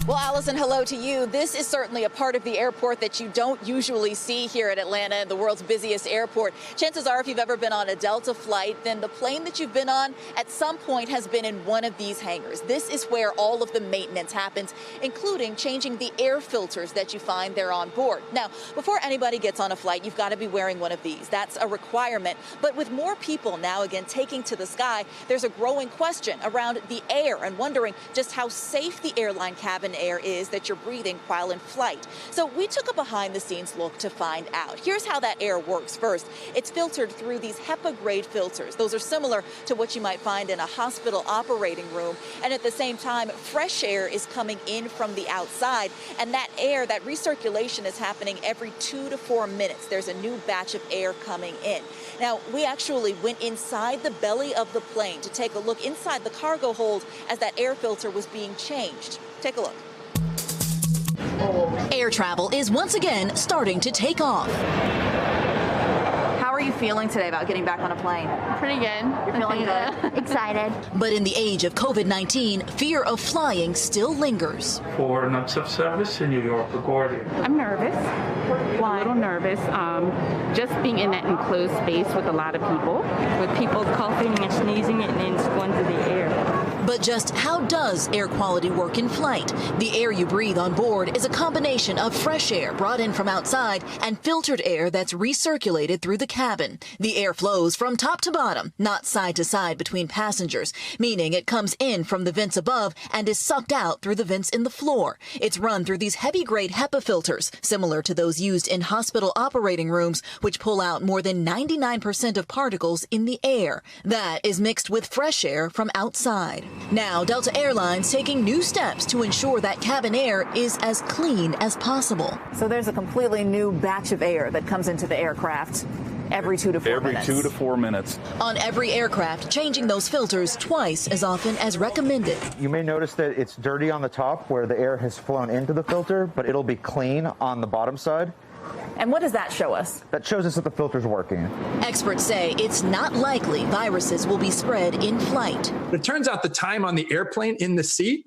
Well, Allison, hello to you. This is certainly a part of the airport that you don't usually see here at Atlanta, the world's busiest airport. Chances are, if you've ever been on a Delta flight, then the plane that you've been on at some point has been in one of these hangars. This is where all of the maintenance happens, including changing the air filters that you find there on board. Now, before anybody gets on a flight, you've got to be wearing one of these. That's a requirement. But with more people now again taking to the sky, there's a growing question around the air and wondering just how safe the airline cabin air is that you're breathing while in flight. So we took a behind-the-scenes look to find out. Here's how that air works. First, it's filtered through these HEPA-grade filters. Those are similar to what you might find in a hospital operating room. And at the same time, fresh air is coming in from the outside. And that air, that recirculation is happening every 2 to 4 minutes. There's a new batch of air coming in. Now, we actually went inside the belly of the plane to take a look inside the cargo hold as that air filter was being changed. Take a look. Air travel is once again starting to take off. How are you feeling today about getting back on a plane? Pretty good. You're feeling good? Excited. But in the age of COVID-19, fear of flying still lingers. For nights of service in New York, LaGuardia. I'm nervous. Why? A little nervous. Just being in that enclosed space with a lot of people. With people coughing and sneezing and then it's going to the air. But just how does air quality work in flight? The air you breathe on board is a combination of fresh air brought in from outside and filtered air that's recirculated through the cabin. The air flows from top to bottom, not side to side between passengers, meaning it comes in from the vents above and is sucked out through the vents in the floor. It's run through these heavy-grade HEPA filters, similar to those used in hospital operating rooms, which pull out more than 99% of particles in the air. That is mixed with fresh air from outside. Now, Delta Airlines taking new steps to ensure that cabin air is as clean as possible. So there's a completely new batch of air that comes into the aircraft every 2 to 4 minutes. Every 2 to 4 minutes. On every aircraft, changing those filters twice as often as recommended. You may notice that it's dirty on the top where the air has flown into the filter, but it'll be clean on the bottom side. And what does that show us? That shows us that the filter's working. Experts say it's not likely viruses will be spread in flight. It turns out the time on the airplane in the seat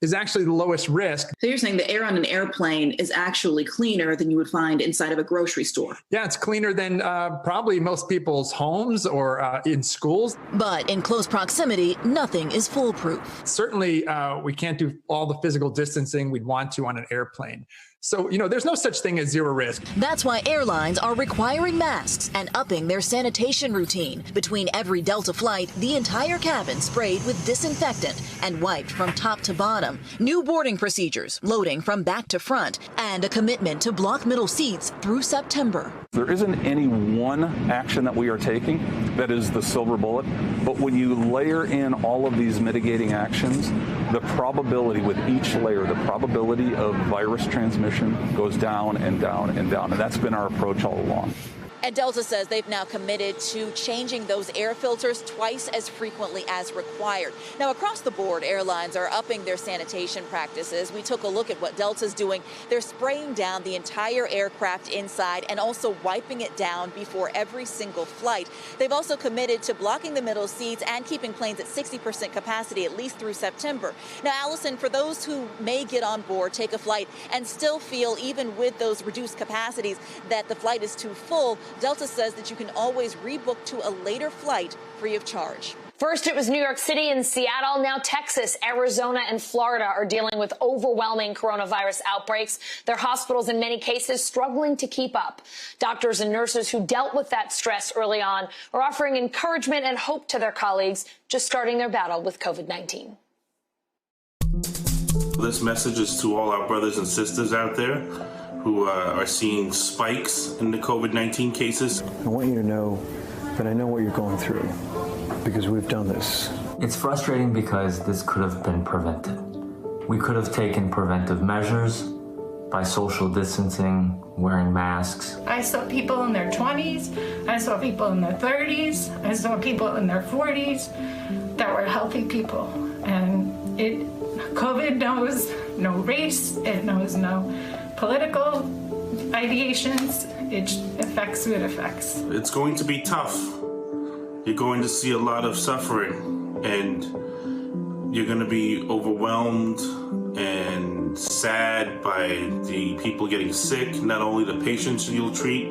is actually the lowest risk. So you're saying the air on an airplane is actually cleaner than you would find inside of a grocery store? Yeah, it's cleaner than probably most people's homes or in schools. But in close proximity, nothing is foolproof. Certainly, we can't do all the physical distancing we'd want to on an airplane. So, there's no such thing as zero risk. That's why airlines are requiring masks and upping their sanitation routine. Between every Delta flight, the entire cabin sprayed with disinfectant and wiped from top to bottom. New boarding procedures, loading from back to front, and a commitment to block middle seats through September. There isn't any one action that we are taking that is the silver bullet, but when you layer in all of these mitigating actions, the probability with each layer, the probability of virus transmission goes down and down and down. And that's been our approach all along. And Delta says they've now committed to changing those air filters twice as frequently as required. Now, across the board, airlines are upping their sanitation practices. We took a look at what Delta's doing. They're spraying down the entire aircraft inside and also wiping it down before every single flight. They've also committed to blocking the middle seats and keeping planes at 60% capacity at least through September. Now, Allison, for those who may get on board, take a flight, and still feel, even with those reduced capacities, that the flight is too full, Delta says that you can always rebook to a later flight free of charge. First, it was New York City and Seattle. Now Texas, Arizona, and Florida are dealing with overwhelming coronavirus outbreaks. Their hospitals, in many cases, struggling to keep up. Doctors and nurses who dealt with that stress early on are offering encouragement and hope to their colleagues just starting their battle with COVID-19. This message is to all our brothers and sisters out there who are seeing spikes in the COVID-19 cases. I want you to know that I know what you're going through because we've done this. It's frustrating because this could have been prevented. We could have taken preventive measures by social distancing, wearing masks. I saw people in their 20s, I saw people in their 30s, I saw people in their 40s that were healthy people. And COVID knows no race, it knows no political ideations, it affects who it affects. It's going to be tough. You're going to see a lot of suffering, and you're going to be overwhelmed and sad by the people getting sick, not only the patients you'll treat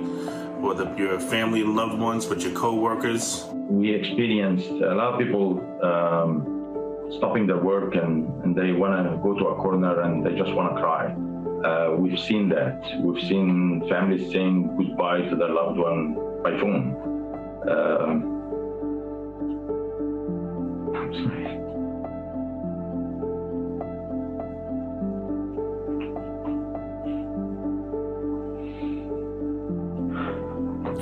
or your family and loved ones, but your co-workers. We experienced a lot of people stopping their work and they want to go to a corner and they just want to cry. We've seen that. We've seen families saying goodbye to their loved one by phone. I'm sorry.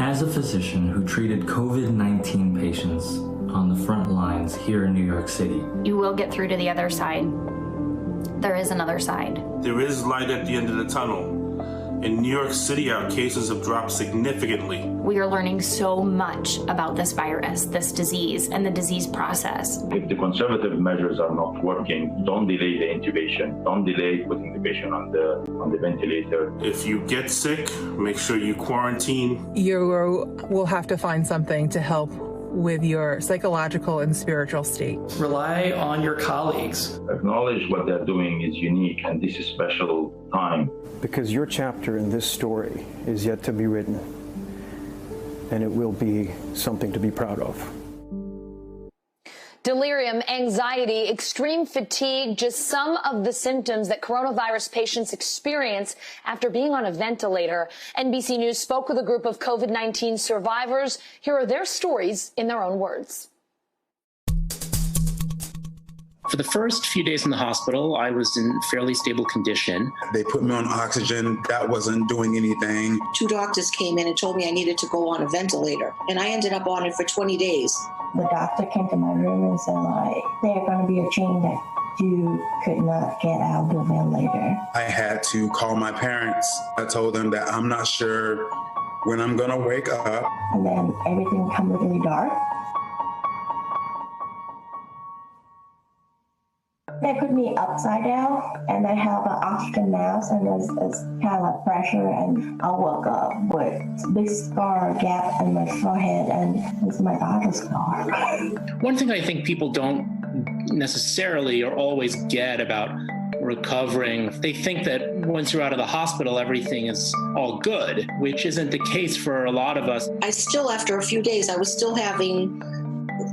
As a physician who treated COVID-19 patients on the front lines here in New York City, you will get through to the other side. There is another side. There is light at the end of the tunnel. In New York City, our cases have dropped significantly. We are learning so much about this virus, this disease, and the disease process. If the conservative measures are not working, don't delay the intubation. Don't delay putting the patient on the ventilator. If you get sick, make sure you quarantine. You will have to find something to help with your psychological and spiritual state. Rely on your colleagues. Acknowledge what they're doing is unique and this is special time. Because your chapter in this story is yet to be written, and it will be something to be proud of. Delirium, anxiety, extreme fatigue, just some of the symptoms that coronavirus patients experience after being on a ventilator. NBC News spoke with a group of COVID-19 survivors. Here are their stories in their own words. For the first few days in the hospital, I was in fairly stable condition. They put me on oxygen. That wasn't doing anything. 2 doctors came in and told me I needed to go on a ventilator, and I ended up on it for 20 days. The doctor came to my room and said, like, there's going to be a chain that you could not get out of the ventilator. I had to call my parents. I told them that I'm not sure when I'm going to wake up. And then everything became really dark. They put me upside down, and I have an oxygen mask, and it's kind of like pressure, and I woke up with a big scar gap in my forehead, and it's my daughter's scar. One thing I think people don't necessarily or always get about recovering, they think that once you're out of the hospital, everything is all good, which isn't the case for a lot of us. I still, after a few days, I was still having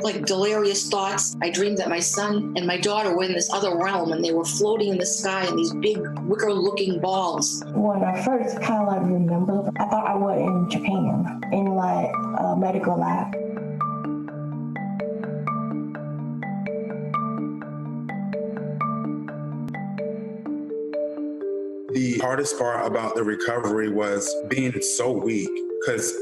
like delirious thoughts. I dreamed that my son and my daughter were in this other realm and they were floating in the sky in these big wicker-looking balls. When I first kind of like remember, I thought I was in Japan, in like a medical lab. The hardest part about the recovery was being so weak, because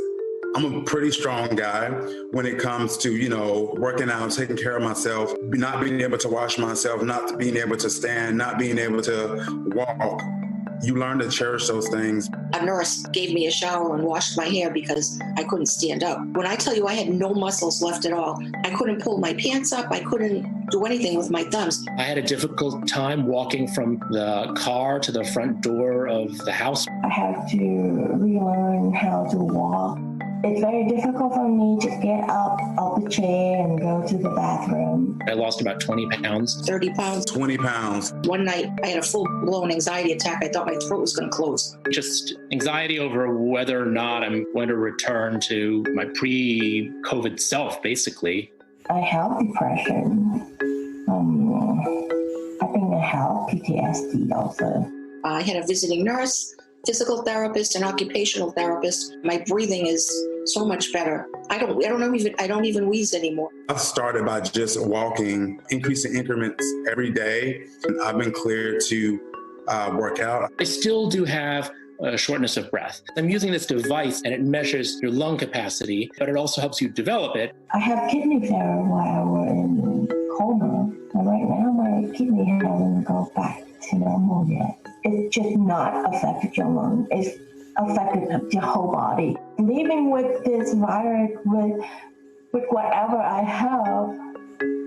I'm a pretty strong guy when it comes to, working out, taking care of myself, not being able to wash myself, not being able to stand, not being able to walk. You learn to cherish those things. A nurse gave me a shower and washed my hair because I couldn't stand up. When I tell you I had no muscles left at all, I couldn't pull my pants up, I couldn't do anything with my thumbs. I had a difficult time walking from the car to the front door of the house. I had to relearn how to walk. It's very difficult for me to get up off the chair and go to the bathroom. I lost about 20 pounds. 30 pounds. 20 pounds. One night, I had a full-blown anxiety attack. I thought my throat was going to close. Just anxiety over whether or not I'm going to return to my pre-COVID self, basically. I have depression. I think I have PTSD also. I had a visiting nurse, physical therapist, and occupational therapist. My breathing is so much better. I don't even wheeze anymore. I started by just walking, increasing increments every day, and I've been cleared to work out. I still do have a shortness of breath. I'm using this device and it measures your lung capacity, but it also helps you develop it. I have kidney failure while I was in coma, and right now my kidney hasn't gone back to normal yet. It's just not affected your lung. It's affected your whole body. Living with this virus, with whatever I have,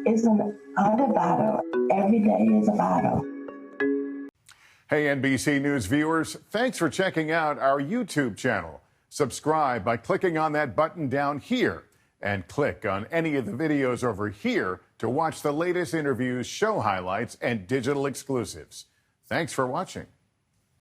is another battle. Every day is a battle. Hey, NBC News viewers, thanks for checking out our YouTube channel. Subscribe by clicking on that button down here and click on any of the videos over here to watch the latest interviews, show highlights, and digital exclusives. Thanks for watching.